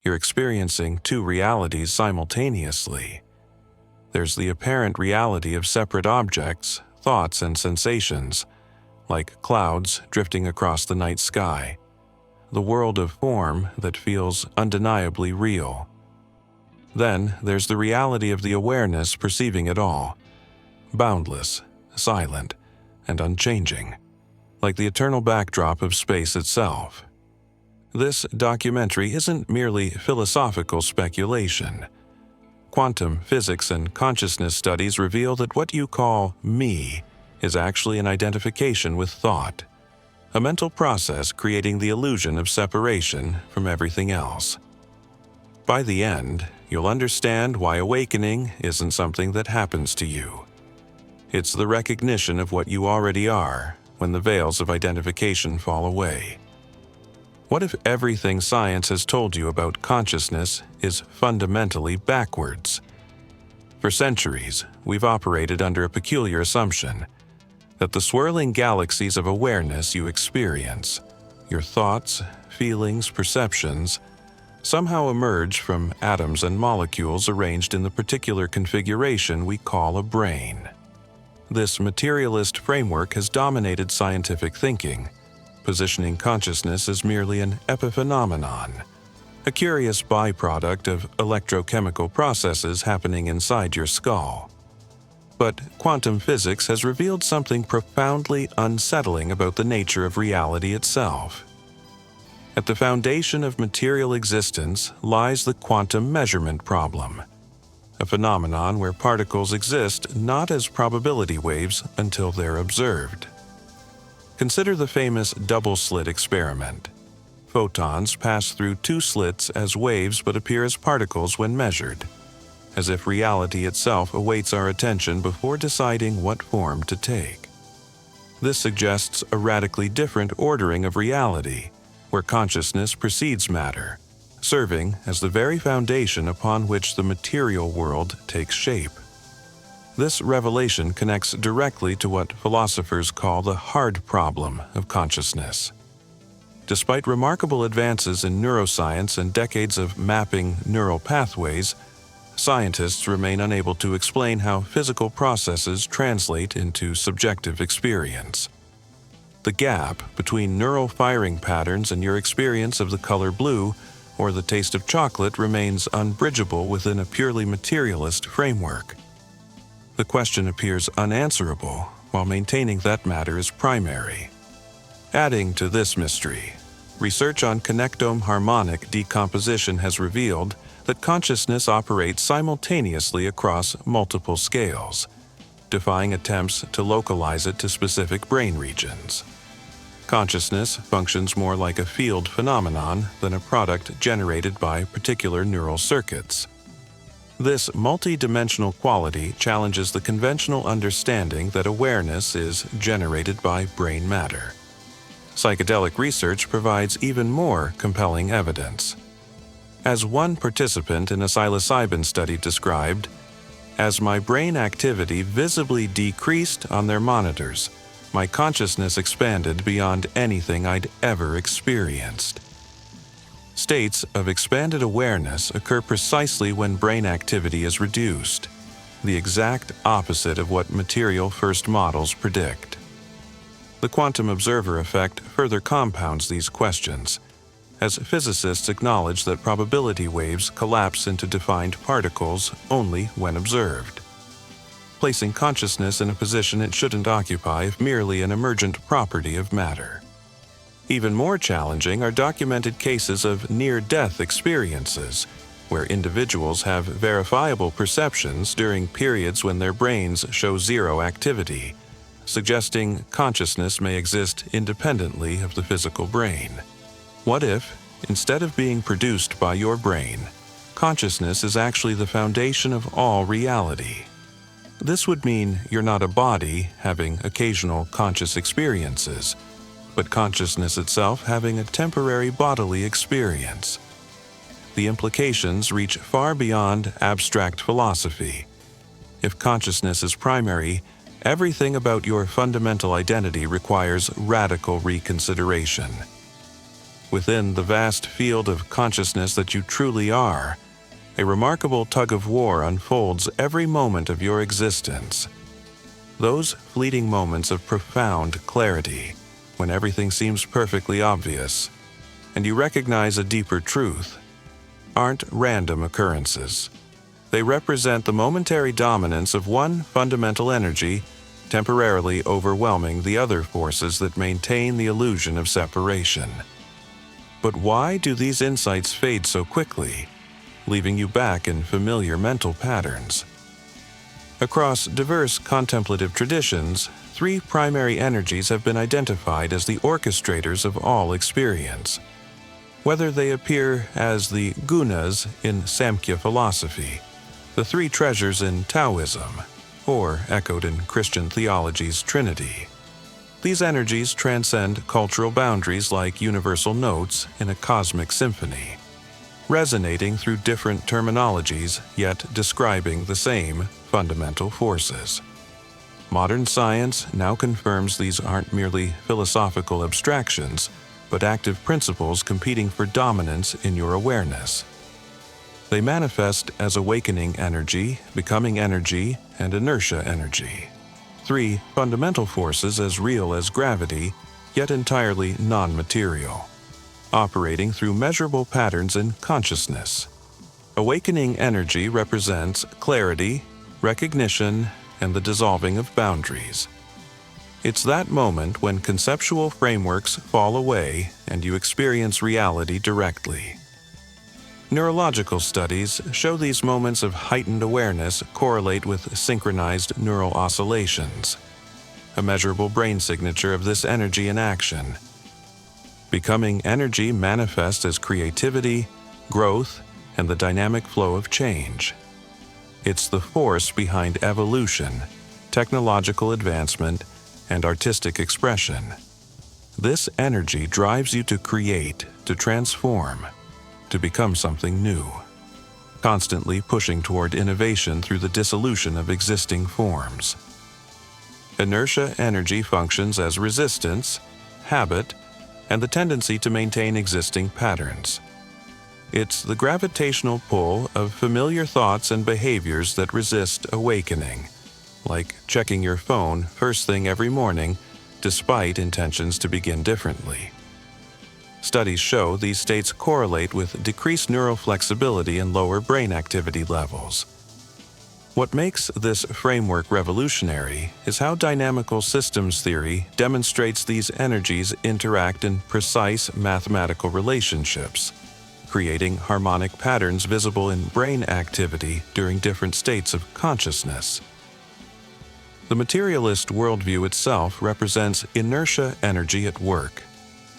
You're experiencing two realities simultaneously. There's the apparent reality of separate objects, thoughts, and sensations, like clouds drifting across the night sky, the world of form that feels undeniably real. Then there's the reality of the awareness perceiving it all, boundless, silent, and unchanging, like the eternal backdrop of space itself. This documentary isn't merely philosophical speculation. Quantum physics and consciousness studies reveal that what you call me is actually an identification with thought, a mental process creating the illusion of separation from everything else. By the end, you'll understand why awakening isn't something that happens to you. It's the recognition of what you already are when the veils of identification fall away. What if everything science has told you about consciousness is fundamentally backwards? For centuries, we've operated under a peculiar assumption that the swirling galaxies of awareness you experience, your thoughts, feelings, perceptions, somehow emerge from atoms and molecules arranged in the particular configuration we call a brain. This materialist framework has dominated scientific thinking, positioning consciousness as merely an epiphenomenon, a curious byproduct of electrochemical processes happening inside your skull. But quantum physics has revealed something profoundly unsettling about the nature of reality itself. At the foundation of material existence lies the quantum measurement problem, a phenomenon where particles exist not as probability waves until they're observed. Consider the famous double-slit experiment. Photons pass through two slits as waves but appear as particles when measured, as if reality itself awaits our attention before deciding what form to take. This suggests a radically different ordering of reality, where consciousness precedes matter, serving as the very foundation upon which the material world takes shape. This revelation connects directly to what philosophers call the hard problem of consciousness. Despite remarkable advances in neuroscience and decades of mapping neural pathways, scientists remain unable to explain how physical processes translate into subjective experience. The gap between neural firing patterns and your experience of the color blue or the taste of chocolate remains unbridgeable within a purely materialist framework. The question appears unanswerable while maintaining that matter is primary. Adding to this mystery, research on connectome harmonic decomposition has revealed that consciousness operates simultaneously across multiple scales, defying attempts to localize it to specific brain regions. Consciousness functions more like a field phenomenon than a product generated by particular neural circuits. This multi-dimensional quality challenges the conventional understanding that awareness is generated by brain matter. Psychedelic research provides even more compelling evidence. As one participant in a psilocybin study described, "As my brain activity visibly decreased on their monitors, my consciousness expanded beyond anything I'd ever experienced." States of expanded awareness occur precisely when brain activity is reduced, the exact opposite of what material first models predict. The quantum observer effect further compounds these questions, as physicists acknowledge that probability waves collapse into defined particles only when observed, placing consciousness in a position it shouldn't occupy if merely an emergent property of matter. Even more challenging are documented cases of near-death experiences, where individuals have verifiable perceptions during periods when their brains show zero activity, suggesting consciousness may exist independently of the physical brain. What if, instead of being produced by your brain, consciousness is actually the foundation of all reality? This would mean you're not a body having occasional conscious experiences, but consciousness itself having a temporary bodily experience. The implications reach far beyond abstract philosophy. If consciousness is primary, everything about your fundamental identity requires radical reconsideration. within the vast field of consciousness that you truly are, a remarkable tug-of-war unfolds every moment of your existence. Those fleeting moments of profound clarity, when everything seems perfectly obvious, and you recognize a deeper truth, aren't random occurrences. They represent the momentary dominance of one fundamental energy, temporarily overwhelming the other forces that maintain the illusion of separation. But why do these insights fade so quickly, leaving you back in familiar mental patterns? Across diverse contemplative traditions, three primary energies have been identified as the orchestrators of all experience. Whether they appear as the gunas in Samkhya philosophy, the three treasures in Taoism, or echoed in Christian theology's Trinity. These energies transcend cultural boundaries like universal notes in a cosmic symphony, resonating through different terminologies yet describing the same fundamental forces. Modern science now confirms these aren't merely philosophical abstractions, but active principles competing for dominance in your awareness. They manifest as awakening energy, becoming energy, and inertia energy. Three fundamental forces as real as gravity, yet entirely non-material, operating through measurable patterns in consciousness. Awakening energy represents clarity, recognition, and the dissolving of boundaries. It's that moment when conceptual frameworks fall away and you experience reality directly. Neurological studies show these moments of heightened awareness correlate with synchronized neural oscillations, a measurable brain signature of this energy in action. Becoming energy manifests as creativity, growth, and the dynamic flow of change. It's the force behind evolution, technological advancement, and artistic expression. This energy drives you to create, to transform, to become something new, constantly pushing toward innovation through the dissolution of existing forms. Inertia energy functions as resistance, habit, and the tendency to maintain existing patterns. It's the gravitational pull of familiar thoughts and behaviors that resist awakening, like checking your phone first thing every morning, despite intentions to begin differently. Studies show these states correlate with decreased neural flexibility and lower brain activity levels. What makes this framework revolutionary is how dynamical systems theory demonstrates these energies interact in precise mathematical relationships, creating harmonic patterns visible in brain activity during different states of consciousness. The materialist worldview itself represents inertia energy at work,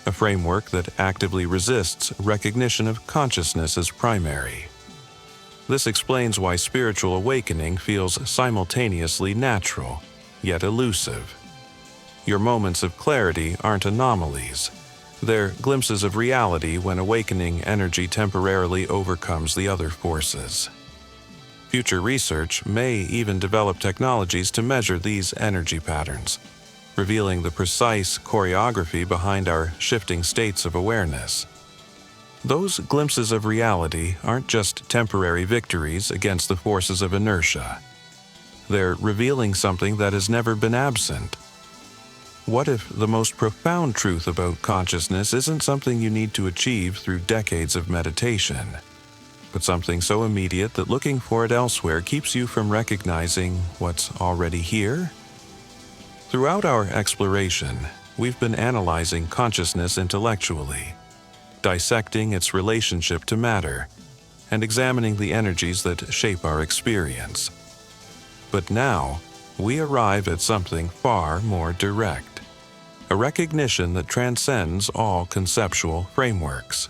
a framework that actively resists recognition of consciousness as primary. This explains why spiritual awakening feels simultaneously natural, yet elusive. Your moments of clarity aren't anomalies. They're glimpses of reality when awakening energy temporarily overcomes the other forces. Future research may even develop technologies to measure these energy patterns, revealing the precise choreography behind our shifting states of awareness. Those glimpses of reality aren't just temporary victories against the forces of inertia. They're revealing something that has never been absent. What if the most profound truth about consciousness isn't something you need to achieve through decades of meditation, but something so immediate that looking for it elsewhere keeps you from recognizing what's already here? Throughout our exploration, we've been analyzing consciousness intellectually, dissecting its relationship to matter, and examining the energies that shape our experience. But now, we arrive at something far more direct, a recognition that transcends all conceptual frameworks.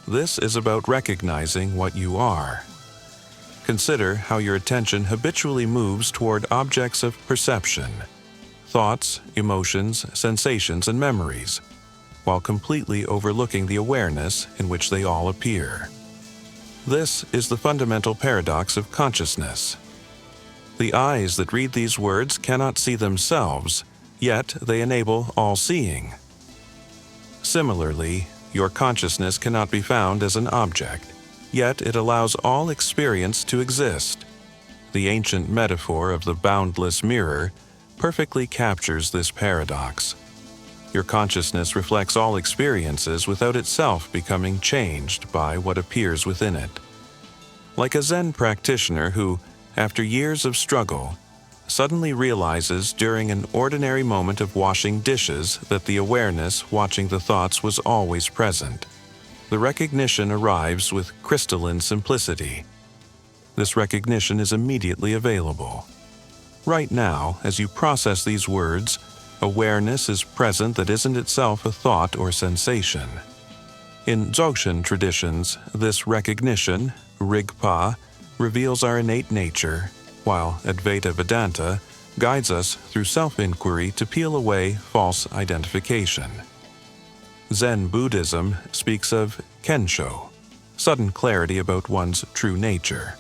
This is about recognizing what you are. Consider how your attention habitually moves toward objects of perception, thoughts, emotions, sensations, and memories, while completely overlooking the awareness in which they all appear. This is the fundamental paradox of consciousness. The eyes that read these words cannot see themselves, yet they enable all seeing. Similarly, Your consciousness cannot be found as an object, yet it allows all experience to exist. The ancient metaphor of the boundless mirror perfectly captures this paradox. Your consciousness reflects all experiences without itself becoming changed by what appears within it. Like a Zen practitioner who, after years of struggle, suddenly realizes during an ordinary moment of washing dishes that the awareness watching the thoughts was always present. The recognition arrives with crystalline simplicity. This recognition is immediately available. Right now, as you process these words, awareness is present that isn't itself a thought or sensation. In Dzogchen traditions, this recognition, Rigpa, reveals our innate nature, while Advaita Vedanta guides us through self-inquiry to peel away false identification. Zen Buddhism speaks of Kensho, sudden clarity about one's true nature.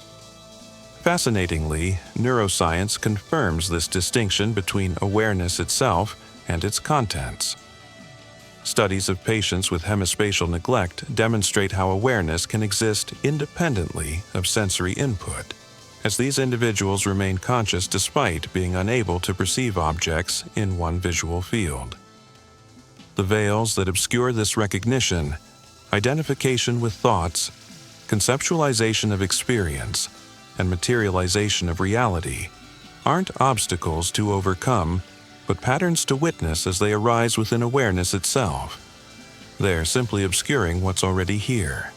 Fascinatingly, neuroscience confirms this distinction between awareness itself and its contents. Studies of patients with hemispatial neglect demonstrate how awareness can exist independently of sensory input, as these individuals remain conscious despite being unable to perceive objects in one visual field. The veils that obscure this recognition, identification with thoughts, conceptualization of experience, and materialization of reality, aren't obstacles to overcome, but patterns to witness as they arise within awareness itself. They're simply obscuring what's already here.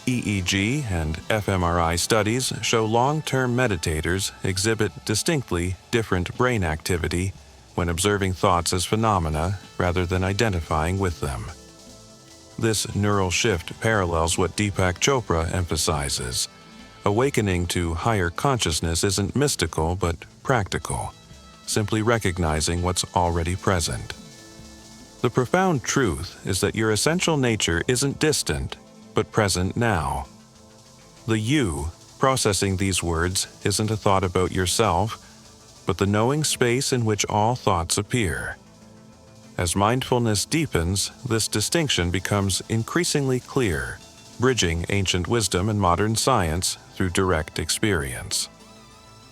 EEG and fMRI studies show long-term meditators exhibit distinctly different brain activity when observing thoughts as phenomena rather than identifying with them. This neural shift parallels what Deepak Chopra emphasizes. Awakening to higher consciousness isn't mystical but practical, simply recognizing what's already present. The profound truth is that your essential nature isn't distant, but present now. The you processing these words isn't a thought about yourself, but the knowing space in which all thoughts appear. As mindfulness deepens, this distinction becomes increasingly clear, bridging ancient wisdom and modern science through direct experience.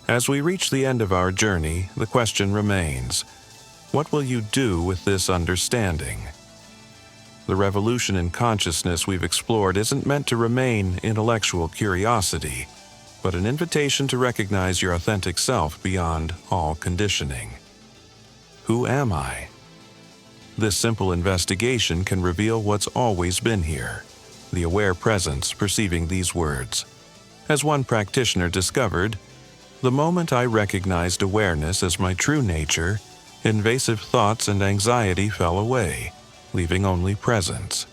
As we reach the end of our journey, the question remains, what will you do with this understanding? The revolution in consciousness we've explored isn't meant to remain intellectual curiosity, but an invitation to recognize your authentic self beyond all conditioning. Who am I? This simple investigation can reveal what's always been here, the aware presence perceiving these words. As one practitioner discovered, the moment I recognized awareness as my true nature, invasive thoughts and anxiety fell away, leaving only presence.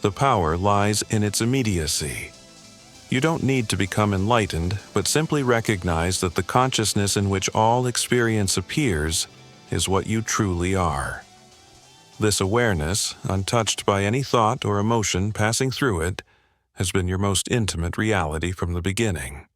The power lies in its immediacy. You don't need to become enlightened, but simply recognize that the consciousness in which all experience appears is what you truly are. This awareness, untouched by any thought or emotion passing through it, has been your most intimate reality from the beginning.